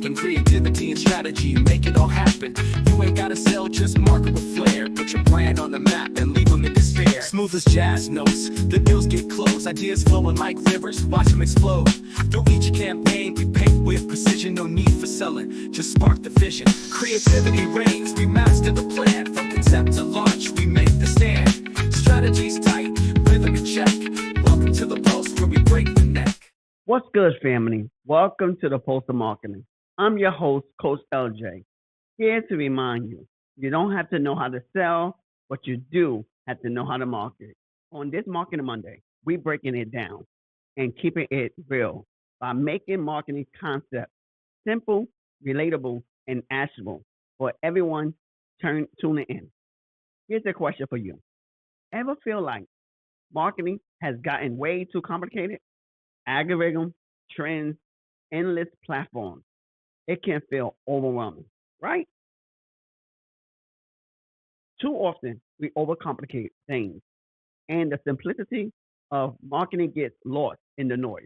open. Creativity and strategy make it all happen. You ain't gotta sell, just market with flair. Put your plan on the map and leave them in despair. Smooth as jazz notes, the deals get closed. Ideas flowing like rivers, watch them explode. Through each campaign we paint with precision. No need for selling, just spark the vision. Creativity reigns, we master the plan. From concept to launch, we make the stand. Strategies tight, rhythm in check. Welcome to the post where we break the neck. What's good, family? Welcome to the Post of Marketing. I'm your host, Coach LJ, here to remind you, you don't have to know how to sell, but you do have to know how to market. On this Marketing Monday, we're breaking it down and keeping it real by making marketing concepts simple, relatable, and actionable for everyone tuning in. Here's a question for you. Ever feel like marketing has gotten way too complicated? Algorithm, trends, endless platforms. It can feel overwhelming, right? Too often, we overcomplicate things, and the simplicity of marketing gets lost in the noise.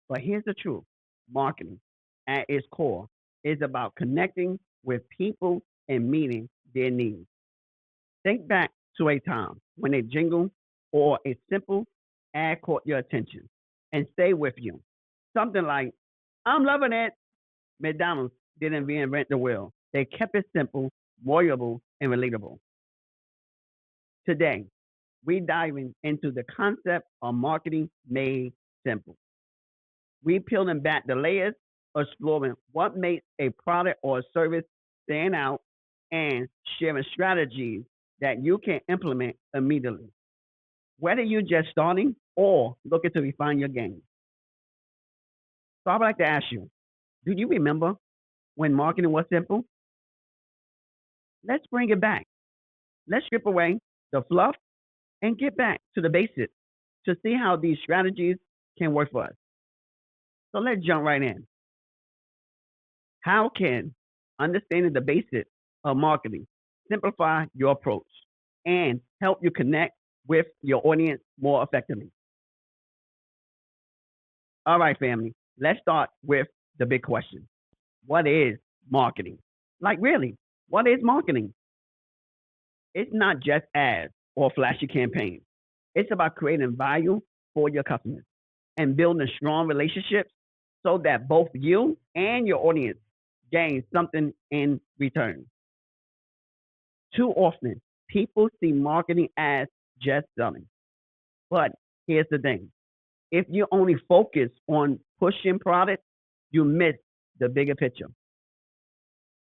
But here's the truth. Marketing, at its core, is about connecting with people and meeting their needs. Think back to a time when a jingle or a simple ad caught your attention and stay with you. Something like, I'm loving it. McDonald's didn't reinvent the wheel. They kept it simple, voyable, and relatable. Today, we diving into the concept of marketing made simple. We peeling back the layers, exploring what makes a product or service stand out, and sharing strategies that you can implement immediately. Whether you're just starting or looking to refine your game. So I would like to ask you, do you remember when marketing was simple? Let's bring it back. Let's strip away the fluff and get back to the basics to see how these strategies can work for us. So let's jump right in. How can understanding the basics of marketing simplify your approach and help you connect with your audience more effectively? All right, family, let's start with the big question. What is marketing? Like, really, what is marketing? It's not just ads or flashy campaigns. It's about creating value for your customers and building strong relationships so that both you and your audience gain something in return. Too often, people see marketing as just selling. But here's the thing. If you only focus on pushing products, you miss the bigger picture.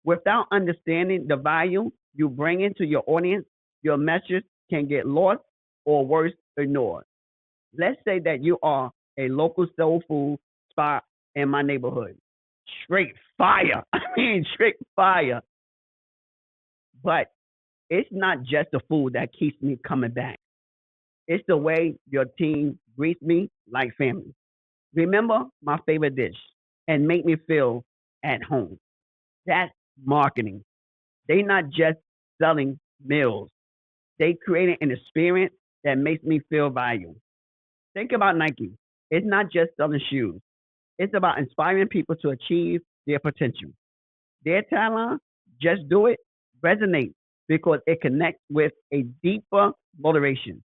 Without understanding the value you bring into your audience, your message can get lost or worse, ignored. Let's say that you are a local soul food spot in my neighborhood. Straight fire. I mean, straight fire. But it's not just the food that keeps me coming back. It's the way your team greets me like family. Remember my favorite dish and make me feel at home. That's marketing. They not just selling meals. They creating an experience that makes me feel valued. Think about Nike. It's not just selling shoes. It's about inspiring people to achieve their potential. Their talent, just do it, resonates because it connects with a deeper motivation.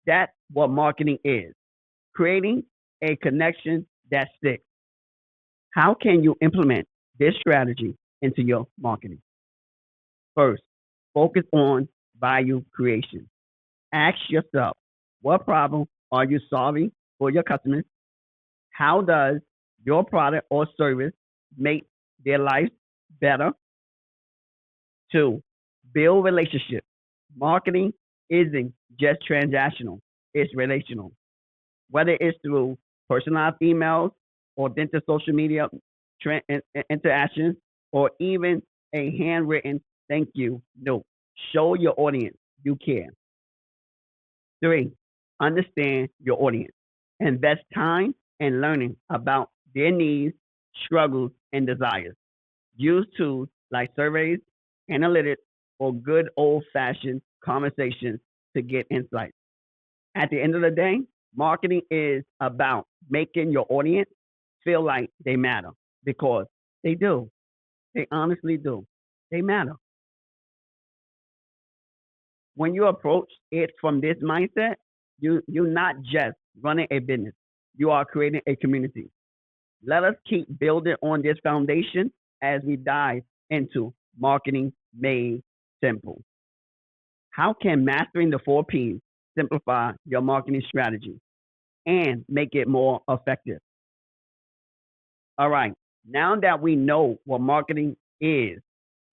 That's what marketing is. Creating a connection that sticks. How can you implement this strategy into your marketing? First, focus on value creation. Ask yourself, what problem are you solving for your customers? How does your product or service make their lives better? Two, build relationships. Marketing isn't just transactional, it's relational. Whether it's through personalized emails, authentic social media interactions, or even a handwritten thank you note. Show your audience you care. Three, understand your audience. Invest time in learning about their needs, struggles, and desires. Use tools like surveys, analytics, or good old fashioned conversations to get insights. At the end of the day, marketing is about making your audience feel like they matter because they do. They honestly do. They matter. When you approach it from this mindset, you're not just running a business. You are creating a community. Let us keep building on this foundation as we dive into marketing made simple. How can mastering the 4 P's simplify your marketing strategy and make it more effective? All right. Now that we know what marketing is,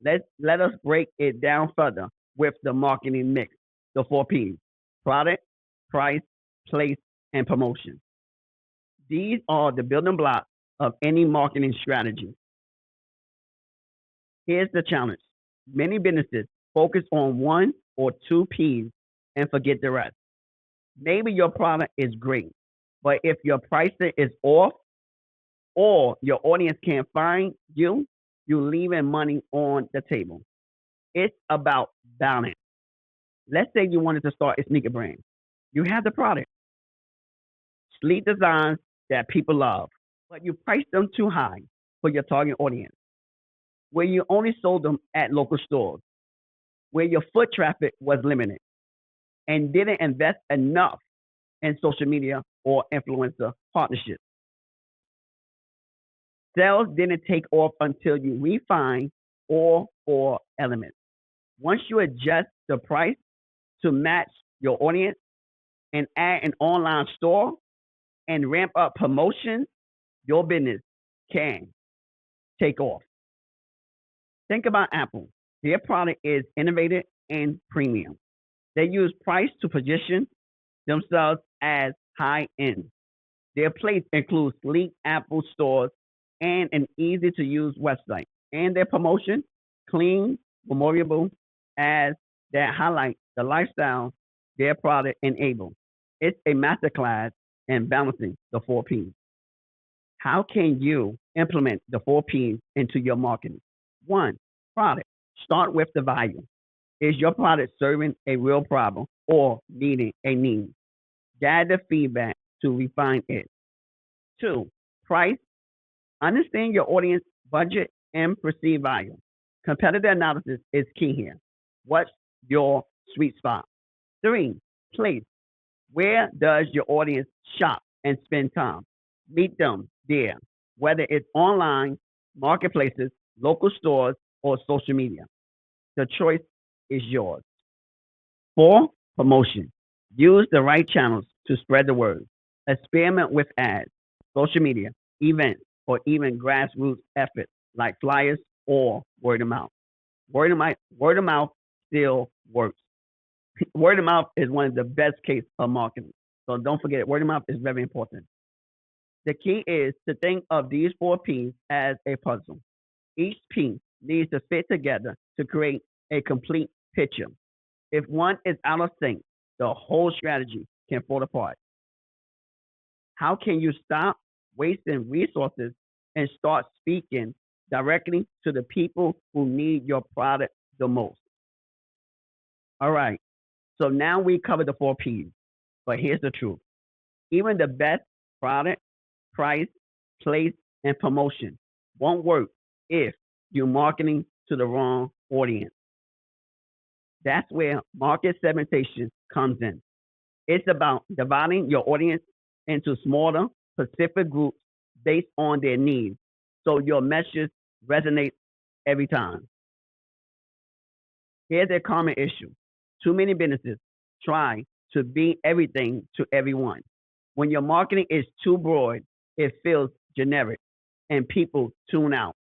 let us break it down further with the marketing mix, the 4 P's: product, price, place, and promotion. These are the building blocks of any marketing strategy. Here's the challenge. Many businesses focus on 1 or 2 P's and forget the rest. Maybe your product is great, but if your pricing is off or your audience can't find you, you're leaving money on the table. It's about balance. Let's say you wanted to start a sneaker brand. You have the product, sleek designs that people love, but you priced them too high for your target audience, where you only sold them at local stores, where your foot traffic was limited, and didn't invest enough in social media or influencer partnerships. Sales didn't take off until you refine all 4 elements. Once you adjust the price to match your audience and add an online store and ramp up promotions, your business can take off. Think about Apple. Their product is innovative and premium. They use price to position themselves as high end. Their place includes sleek Apple stores and an easy to use website. And their promotion, clean, memorable ads that highlight the lifestyle their product enables. It's a masterclass in balancing the 4 P's. How can you implement the 4 P's into your marketing? One, product. Start with the value. Is your product serving a real problem or meeting a need? Gather feedback to refine it. Two, price. Understand your audience budget and perceived value. Competitive analysis is key here. What's your sweet spot? Three, place. Where does your audience shop and spend time? Meet them there, whether it's online, marketplaces, local stores, or social media. The choice is yours. Four, promotion. Use the right channels to spread the word. Experiment with ads, social media, events, or even grassroots efforts like flyers or word of mouth. Word of mouth still works. Word of mouth is one of the best case of marketing. So don't forget, word of mouth is very important. The key is to think of these 4 P's as a puzzle. Each piece needs to fit together to create a complete picture. If one is out of sync, the whole strategy can fall apart. How can you stop wasting resources and start speaking directly to the people who need your product the most? All right. So now we covered the 4 P's, but here's the truth. Even the best product, price, place, and promotion won't work if you're marketing to the wrong audience. That's where market segmentation comes in. It's about dividing your audience into smaller, specific groups based on their needs so your message resonates every time. Here's a common issue. Too many businesses try to be everything to everyone. When your marketing is too broad, it feels generic and people tune out.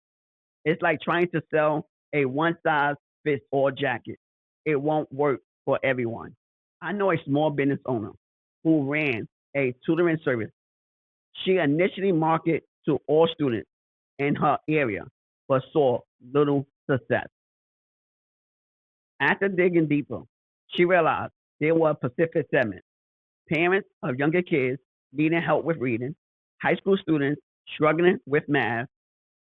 It's like trying to sell a one size fits all jacket. It won't work for everyone. I know a small business owner who ran a tutoring service. She initially marketed to all students in her area, but saw little success. After digging deeper, she realized there were specific segments: parents of younger kids needing help with reading, high school students struggling with math,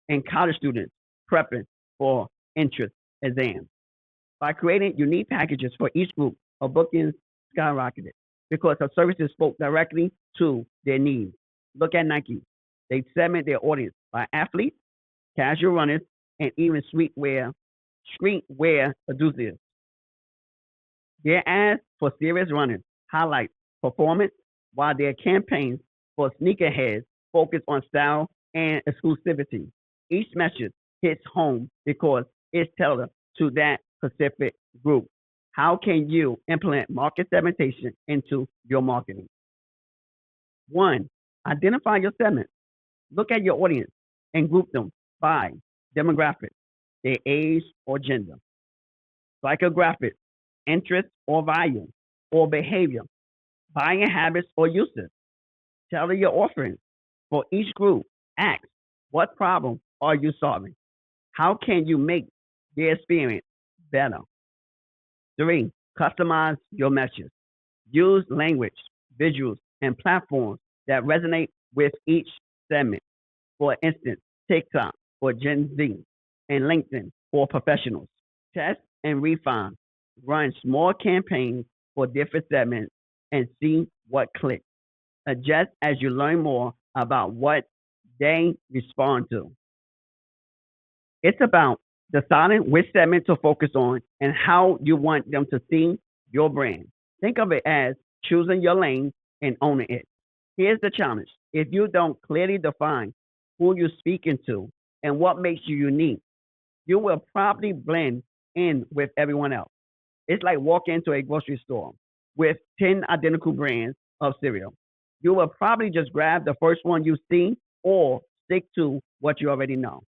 and college students prepping for entrance exams. By creating unique packages for each group, her bookings skyrocketed because her services spoke directly to their needs. Look at Nike. They segment their audience by athletes, casual runners, and even streetwear enthusiasts. Their ads for serious runners highlight performance, while their campaigns for sneakerheads focus on style and exclusivity. Each message hits home because it's tailored to that specific group. How can you implement market segmentation into your marketing? One, identify your segment. Look at your audience and group them by demographics, their age or gender, psychographics, interest or value, or behavior, buying habits or uses. Tailor your offerings for each group. Ask, what problem are you solving? How can you make their experience better? Three, customize your message. Use language, visuals, and platforms that resonate with each segment. For instance, TikTok for Gen Z and LinkedIn for professionals. Test and refine. Run small campaigns for different segments and see what clicks. Adjust as you learn more about what they respond to. It's about deciding which segment to focus on and how you want them to see your brand. Think of it as choosing your lane and owning it. Here's the challenge. If you don't clearly define who you're speaking to and what makes you unique, you will probably blend in with everyone else. It's like walking into a grocery store with 10 identical brands of cereal. You will probably just grab the first one you see or stick to what you already know.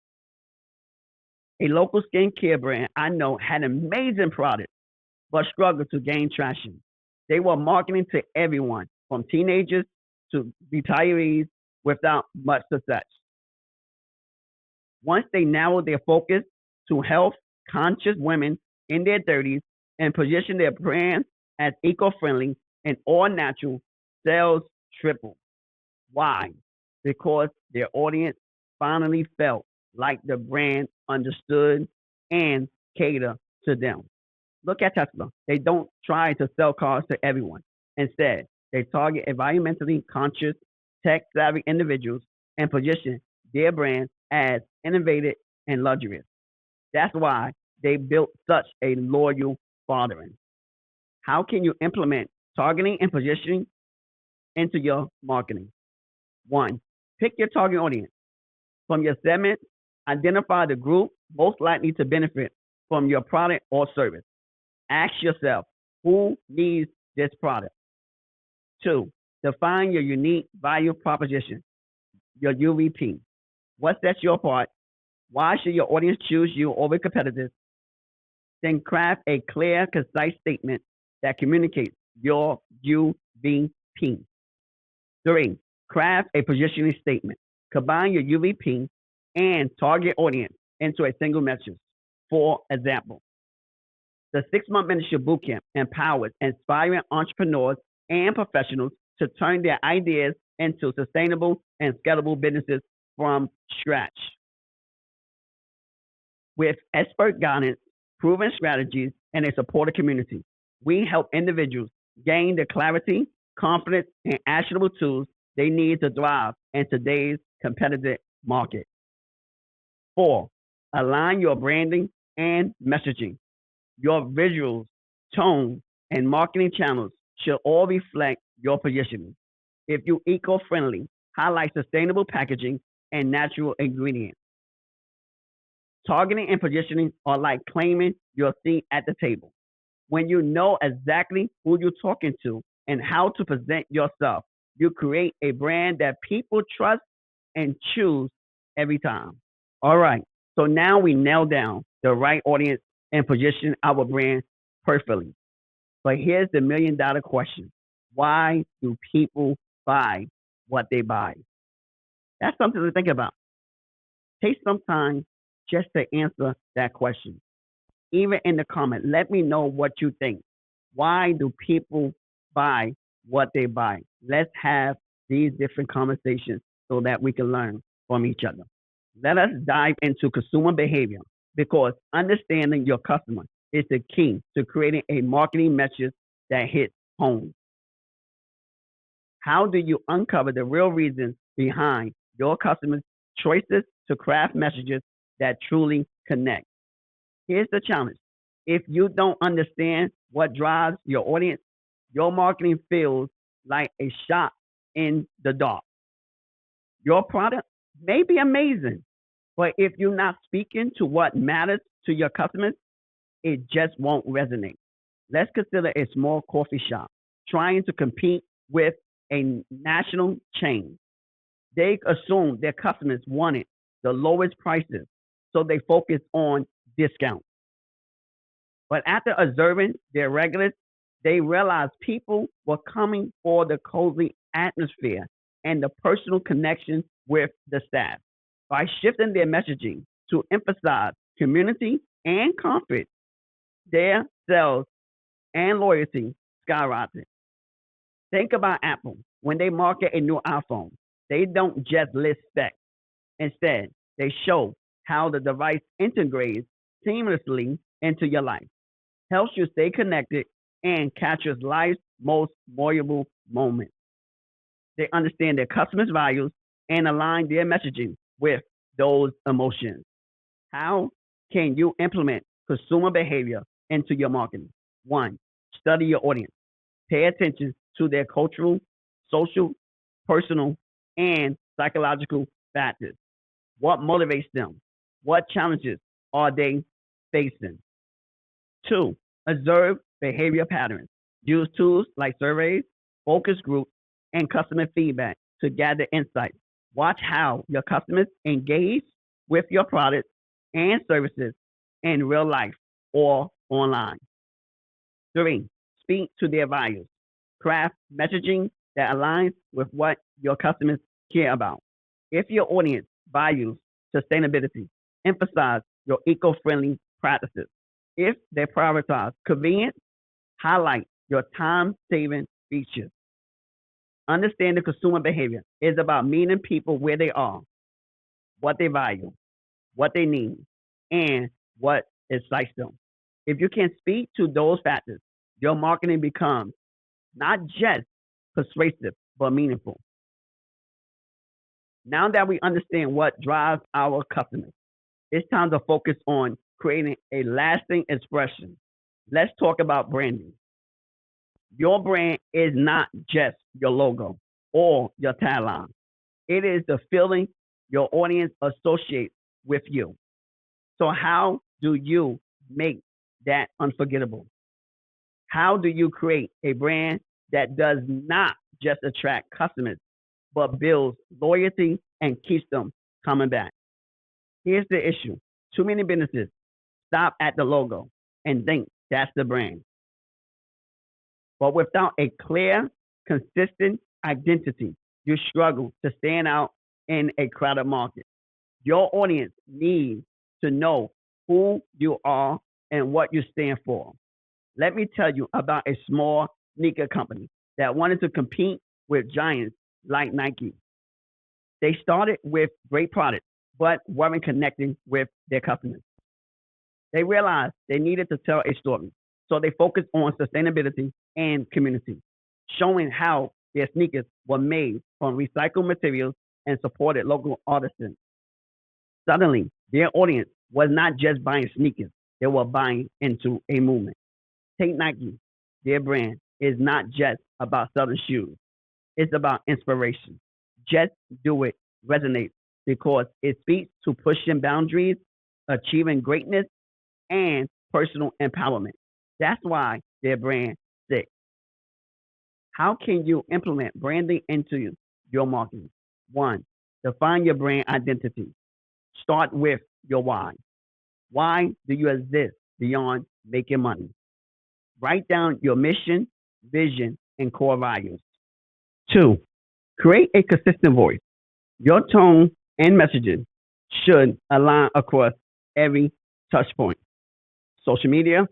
A local skincare brand I know had amazing products but struggled to gain traction. They were marketing to everyone from teenagers to retirees without much success. Once they narrowed their focus to health conscious women in their 30s and positioned their brand as eco friendly and all natural, sales tripled. Why? Because their audience finally felt like the brand understood and catered to them. Look at Tesla. They don't try to sell cars to everyone. Instead, they target environmentally conscious, tech savvy individuals and position their brand as innovative and luxurious. That's why they built such a loyal following. How can you implement targeting and positioning into your marketing? One, pick your target audience. From your segment, identify the group most likely to benefit from your product or service. Ask yourself, who needs this product? Two, define your unique value proposition, your UVP. What sets you apart? Why should your audience choose you over competitors? Then craft a clear, concise statement that communicates your UVP. Three, craft a positioning statement. Combine your UVP and target audience into a single message. For example, the 6-month mentorship bootcamp empowers inspiring entrepreneurs and professionals to turn their ideas into sustainable and scalable businesses from scratch. With expert guidance, proven strategies, and a supportive community, we help individuals gain the clarity, confidence, and actionable tools they need to thrive in today's competitive market. Four, align your branding and messaging. Your visuals, tone, and marketing channels should all reflect your positioning. If you eco-friendly, highlight sustainable packaging and natural ingredients. Targeting and positioning are like claiming your seat at the table. When you know exactly who you're talking to and how to present yourself, you create a brand that people trust and choose every time. All right. So now we nail down the right audience and position our brand perfectly. But here's the $1,000,000 question. Why do people buy what they buy? That's something to think about. Take some time just to answer that question. Even in the comment, let me know what you think. Why do people buy what they buy? Let's have these different conversations so that we can learn from each other. Let us dive into consumer behavior because understanding your customer is the key to creating a marketing message that hits home. How do you uncover the real reasons behind your customers' choices to craft messages that truly connect. Here's the challenge. If you don't understand what drives your audience, your marketing feels like a shot in the dark. Your product may be amazing, but if you're not speaking to what matters to your customers, it just won't resonate. Let's consider a small coffee shop trying to compete with a national chain. They assumed their customers wanted the lowest prices, so they focused on discounts. But after observing their regulars, they realized people were coming for the cozy atmosphere and the personal connection with the staff. By shifting their messaging to emphasize community and comfort, their sales and loyalty skyrocketed. Think about Apple. When they market a new iPhone, they don't just list specs. Instead, they show how the device integrates seamlessly into your life, helps you stay connected, and captures life's most memorable moments. They understand their customers' values and align their messaging with those emotions. How can you implement consumer behavior into your marketing? One, study your audience. Pay attention to their cultural, social, personal, and psychological factors. What motivates them? What challenges are they facing? Two, observe behavior patterns. Use tools like surveys, focus groups, and customer feedback to gather insights. Watch how your customers engage with your products and services in real life or online. Three, speak to their values. Craft messaging that aligns with what your customers care about. If your audience values sustainability, emphasize your eco friendly practices. If they prioritize convenience, highlight your time saving features. Understanding consumer behavior is about meeting people where they are, what they value, what they need, and what excites them. If you can speak to those factors, your marketing becomes not just persuasive, but meaningful. Now that we understand what drives our customers, it's time to focus on creating a lasting expression. Let's talk about branding. Your brand is not just your logo or your tagline. It is the feeling your audience associates with you. So how do you make that unforgettable? How do you create a brand that does not just attract customers, but builds loyalty and keeps them coming back? Here's the issue. Too many businesses stop at the logo and think that's the brand. But without a clear, consistent identity, you struggle to stand out in a crowded market. Your audience needs to know who you are and what you stand for. Let me tell you about a small sneaker company that wanted to compete with giants like Nike. They started with great products, but weren't connecting with their customers. They realized they needed to tell a story, so they focused on sustainability and community, showing how their sneakers were made from recycled materials and supported local artisans. Suddenly, their audience was not just buying sneakers, they were buying into a movement. Take Nike. Their brand is not just about selling shoes, it's about inspiration. Just do it resonates because it speaks to pushing boundaries, achieving greatness, and personal empowerment. That's why their brand sticks. How can you implement branding into your marketing? One, define your brand identity. Start with your why. Why do you exist beyond making money? Write down your mission, vision, and core values. Two, create a consistent voice. Your tone and messaging should align across every touch point. Social media,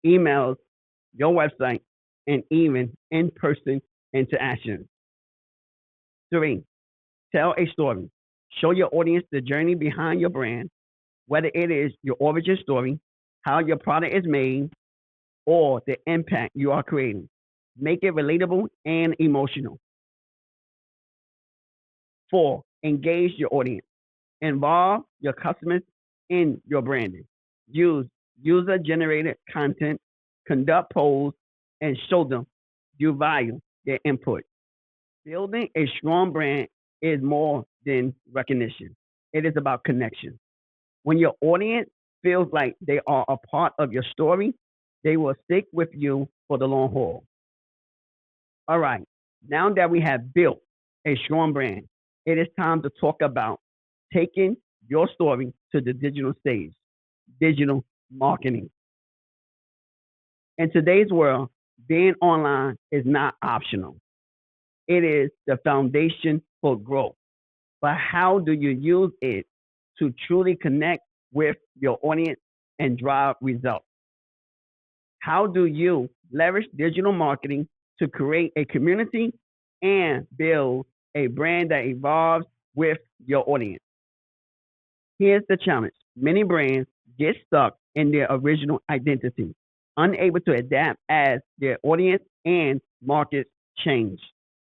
emails, your website, and even in person interactions. Three, tell a story. Show your audience the journey behind your brand, whether it is your origin story, how your product is made, or the impact you are creating. Make it relatable and emotional. Four, engage your audience. Involve your customers in your branding. Use user generated content, conduct polls, and show them you value their input. Building a strong brand is more than recognition, it is about connection. When your audience feels like they are a part of your story, they will stick with you for the long haul. All right, now that we have built a strong brand, it is time to talk about taking your story to the digital stage, digital marketing. In today's world, being online is not optional. It is the foundation for growth. But how do you use it to truly connect with your audience and drive results? How do you leverage digital marketing to create a community and build a brand that evolves with your audience? Here's the challenge. Many brands get stuck in their original identity, unable to adapt as their audience and markets change.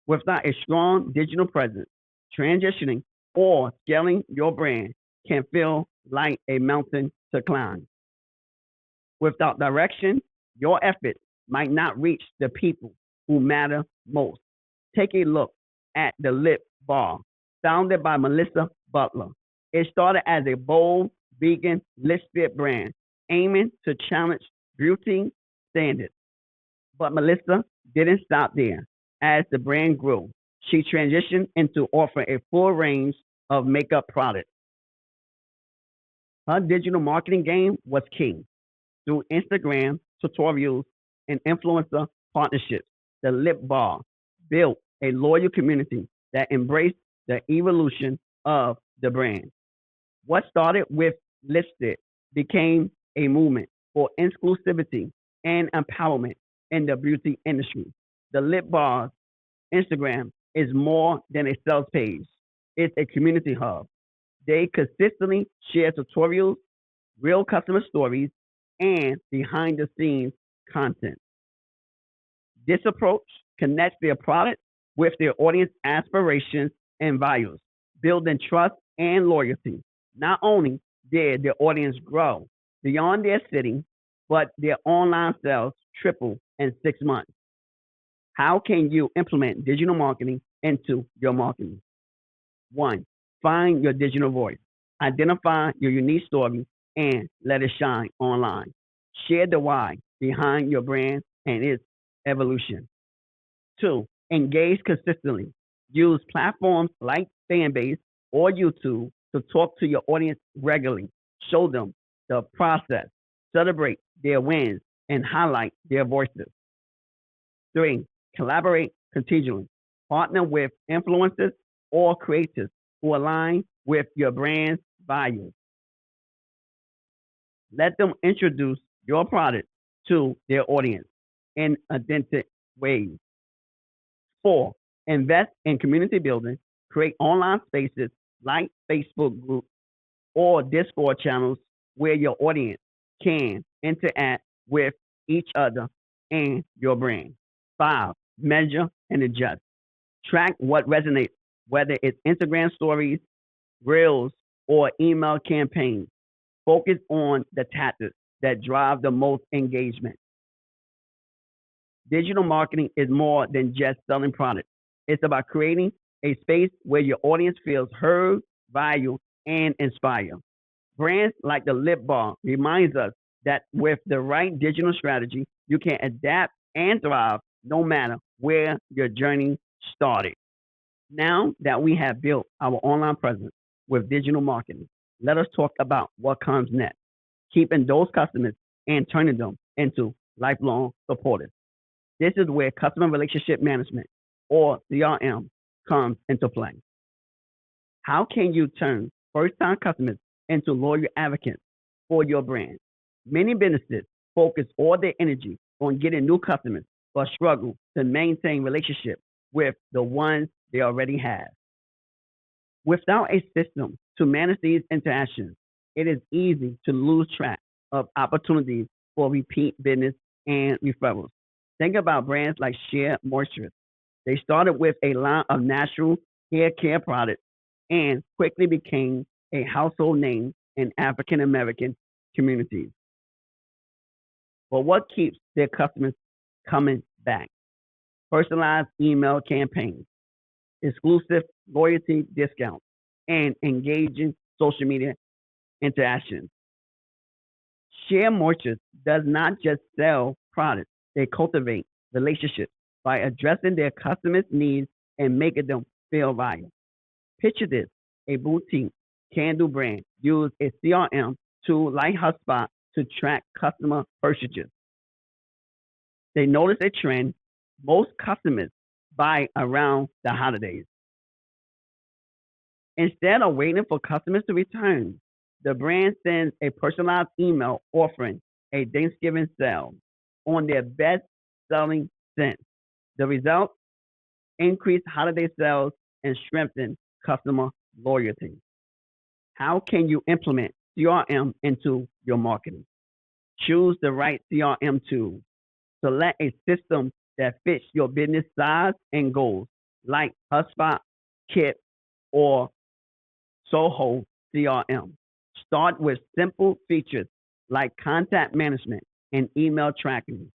Without a strong digital presence, transitioning or scaling your brand can feel like a mountain to climb. Without direction, your efforts might not reach the people who matter most. Take a look at the Lip Bar, founded by Melissa Butler. It started as a bold, vegan lip fit brand aiming to challenge beauty standards. But Melissa didn't stop there. As the brand grew, she transitioned into offering a full range of makeup products. Her digital marketing game was key. Through Instagram tutorials and influencer partnerships, the Lip Bar built a loyal community that embraced the evolution of the brand. What started with lipstick became a movement for inclusivity and empowerment in the beauty industry. The Lip Bar's Instagram is more than a sales page, it's a community hub. They consistently share tutorials, real customer stories, and behind the scenes content. This approach connects their product with their audience aspirations and values, building trust and loyalty. Not only did their audience grow beyond their city, but their online sales tripled in 6 months. How can you implement digital marketing into your marketing? One, find your digital voice. Identify your unique story and let it shine online. Share the why behind your brand and its evolution. Two, engage consistently. Use platforms like Fanbase or YouTube to talk to your audience regularly. Show them the process, celebrate their wins, and highlight their voices. Three, collaborate continually. Partner with influencers or creators who align with your brand's values. Let them introduce your product to their audience in authentic ways. Four, invest in community building. Create online spaces like Facebook groups or Discord channels where your audience can interact with each other and your brand. Five, measure and adjust. Track what resonates, whether it's Instagram stories, reels, or email campaigns. Focus on the tactics that drive the most engagement. Digital marketing is more than just selling products. It's about creating a space where your audience feels heard, valued, and inspired. Brands like the Lip Balm reminds us that with the right digital strategy, you can adapt and thrive no matter where your journey started. Now that we have built our online presence with digital marketing, let us talk about what comes next, keeping those customers and turning them into lifelong supporters. This is where customer relationship management or CRM comes into play. How can you turn first time customers into loyal advocates for your brand? Many businesses focus all their energy on getting new customers but struggle to maintain relationships with the ones they already have. Without a system to manage these interactions, it is easy to lose track of opportunities for repeat business and referrals. Think about brands like Shea Moisture. They started with a line of natural hair care products and quickly became a household name and African American communities. But what keeps their customers coming back? Personalized email campaigns, exclusive loyalty discounts, and engaging social media interactions. Share Merchants does not just sell products, they cultivate relationships by addressing their customers' needs and making them feel valuable. Picture this, a boutique candle brand use a CRM tool like HubSpot to track customer purchases. They notice a trend. Most customers buy around the holidays. Instead of waiting for customers to return, the brand sends a personalized email offering a Thanksgiving sale on their best selling scents. The result, increased holiday sales and strengthen customer loyalty. How can you implement CRM into your marketing? Choose the right CRM tool. Select a system that fits your business size and goals, like HubSpot, Kit, or Soho CRM. Start with simple features like contact management and email tracking.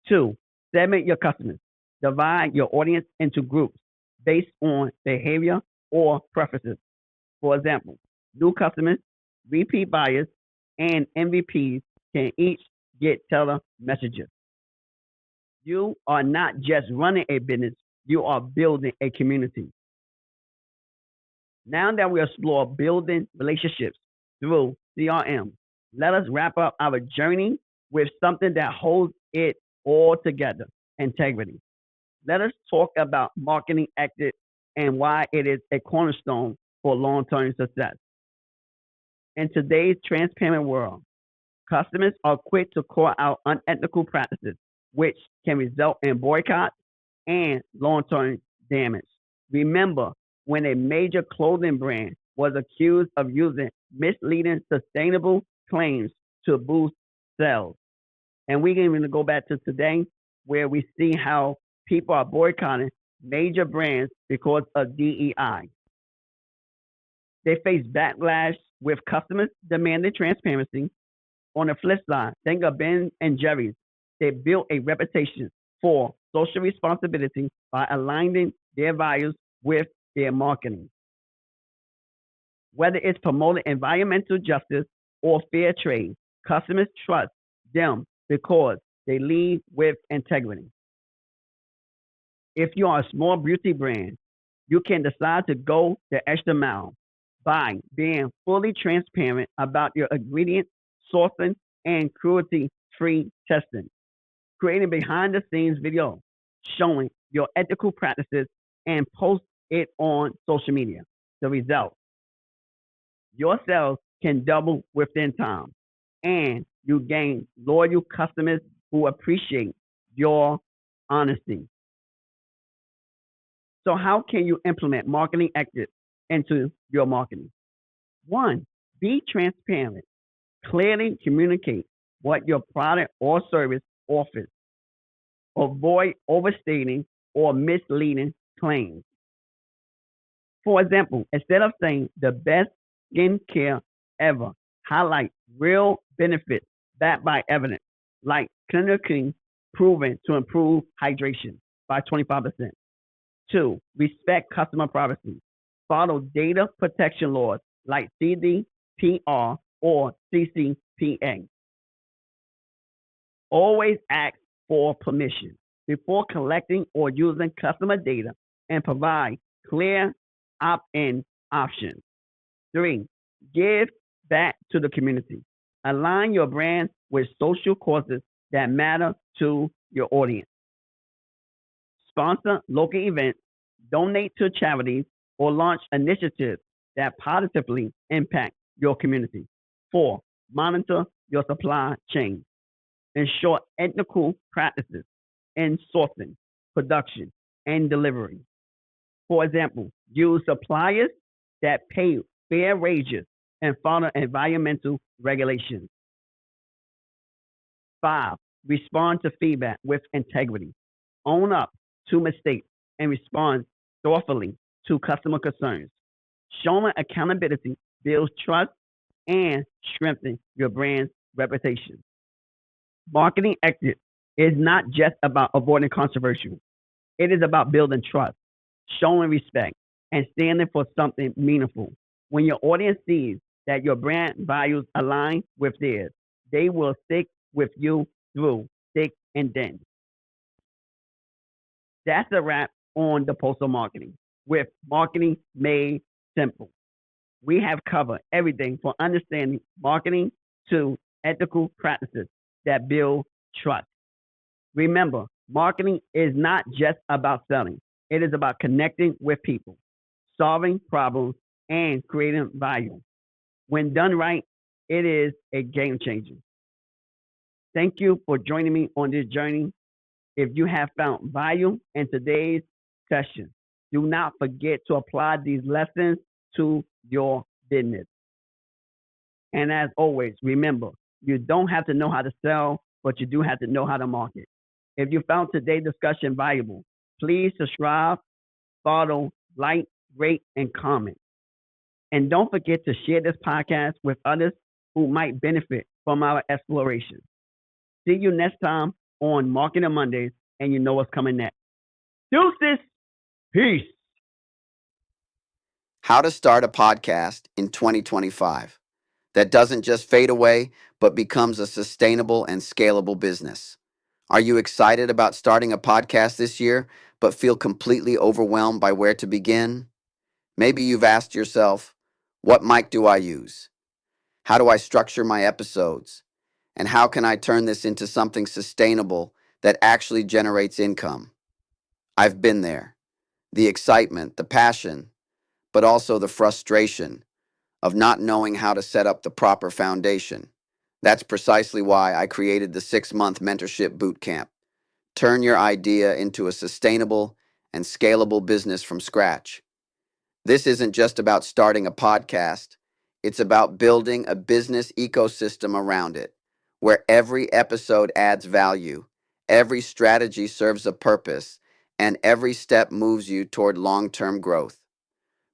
Two, segment your customers. Divide your audience into groups based on behavior or preferences. For example, new customers, repeat buyers, and MVPs can each get tailored messages. You are not just running a business, you are building a community. Now that we explore building relationships through CRM, let us wrap up our journey with something that holds it all together: integrity. Let us talk about marketing ethics and why it is a cornerstone for long term success. In today's transparent world, customers are quick to call out unethical practices, which can result in boycotts and long term damage. Remember when a major clothing brand was accused of using misleading sustainable claims to boost sales. And we can even go back to today where we see how people are boycotting major brands because of DEI. They face backlash with customers demanding transparency. On the flip side, think of Ben and Jerry's. They built a reputation for social responsibility by aligning their values with their marketing. Whether it's promoting environmental justice or fair trade, customers trust them because they lead with integrity. If you are a small beauty brand, you can decide to go the extra mile by being fully transparent about your ingredients, sourcing, and cruelty-free testing. Creating behind-the-scenes video showing your ethical practices and post it on social media. The result, your sales can double within time, and you gain loyal customers who appreciate your honesty. So, how can you implement marketing ethics into your marketing? One, be transparent. Clearly communicate what your product or service offers. Avoid overstating or misleading claims. For example, instead of saying the best skincare ever, highlight real benefits backed by evidence, like clinically proven to improve hydration by 25%. Two, respect customer privacy. Follow data protection laws like CDPR or CCPA. Always ask for permission before collecting or using customer data and provide clear opt-in options. Three, give back to the community. Align your brand with social causes that matter to your audience. Sponsor local events, donate to charities, or launch initiatives that positively impact your community. Four, monitor your supply chain. Ensure ethical practices in sourcing, production, and delivery. For example, use suppliers that pay fair wages and follow environmental regulations. Five, respond to feedback with integrity. Own up to mistakes and respond thoughtfully to customer concerns. Showing accountability builds trust, and strengthens your brand's reputation. Marketing exit is not just about avoiding controversial. It is about building trust, showing respect, and standing for something meaningful. When your audience sees that your brand values align with theirs, they will stick with you through thick and thin. That's a wrap on the postal marketing with marketing made simple. We have covered everything from understanding marketing to ethical practices that build trust. Remember, marketing is not just about selling, it is about connecting with people, solving problems, and creating value. When done right, it is a game changer. Thank you for joining me on this journey. If you have found value in today's session, do not forget to apply these lessons to your business. And as always, remember, you don't have to know how to sell, but you do have to know how to market. If you found today's discussion valuable, please subscribe, follow, like, rate, and comment. And don't forget to share this podcast with others who might benefit from our exploration. See you next time on Marketing Mondays, and you know what's coming next. Deuces, peace. How to start a podcast in 2025 that doesn't just fade away, but becomes a sustainable and scalable business. Are you excited about starting a podcast this year, but feel completely overwhelmed by where to begin? Maybe you've asked yourself, what mic do I use? How do I structure my episodes? And how can I turn this into something sustainable that actually generates income? I've been there. The excitement, the passion, but also the frustration of not knowing how to set up the proper foundation. That's precisely why I created the 6-month mentorship boot camp. Turn your idea into a sustainable and scalable business from scratch. This isn't just about starting a podcast, it's about building a business ecosystem around it, where every episode adds value, every strategy serves a purpose, and every step moves you toward long term growth.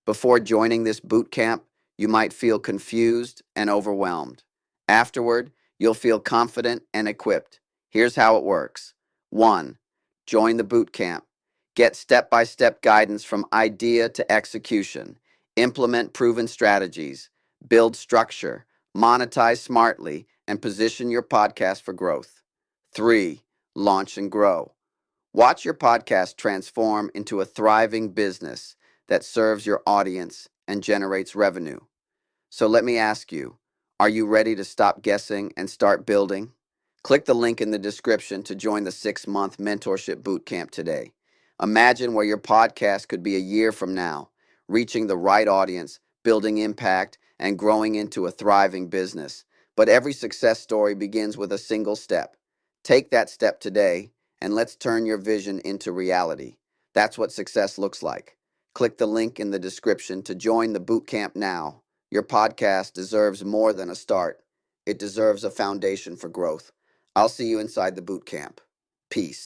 Before joining this boot camp, you might feel confused and overwhelmed. Afterward, you'll feel confident and equipped. Here's how it works. 1. Join the boot camp. Get step by step guidance from idea to execution. Implement proven strategies. Build structure. Monetize smartly and position your podcast for growth. 3. Launch and grow. Watch your podcast transform into a thriving business that serves your audience and generates revenue. So let me ask you, are you ready to stop guessing and start building? Click the link in the description to join the 6-month mentorship bootcamp today. Imagine where your podcast could be a year from now, reaching the right audience, building impact, and growing into a thriving business. But every success story begins with a single step. Take that step today, and let's turn your vision into reality. That's what success looks like. Click the link in the description to join the bootcamp now. Your podcast deserves more than a start. It deserves a foundation for growth. I'll see you inside the boot camp. Peace.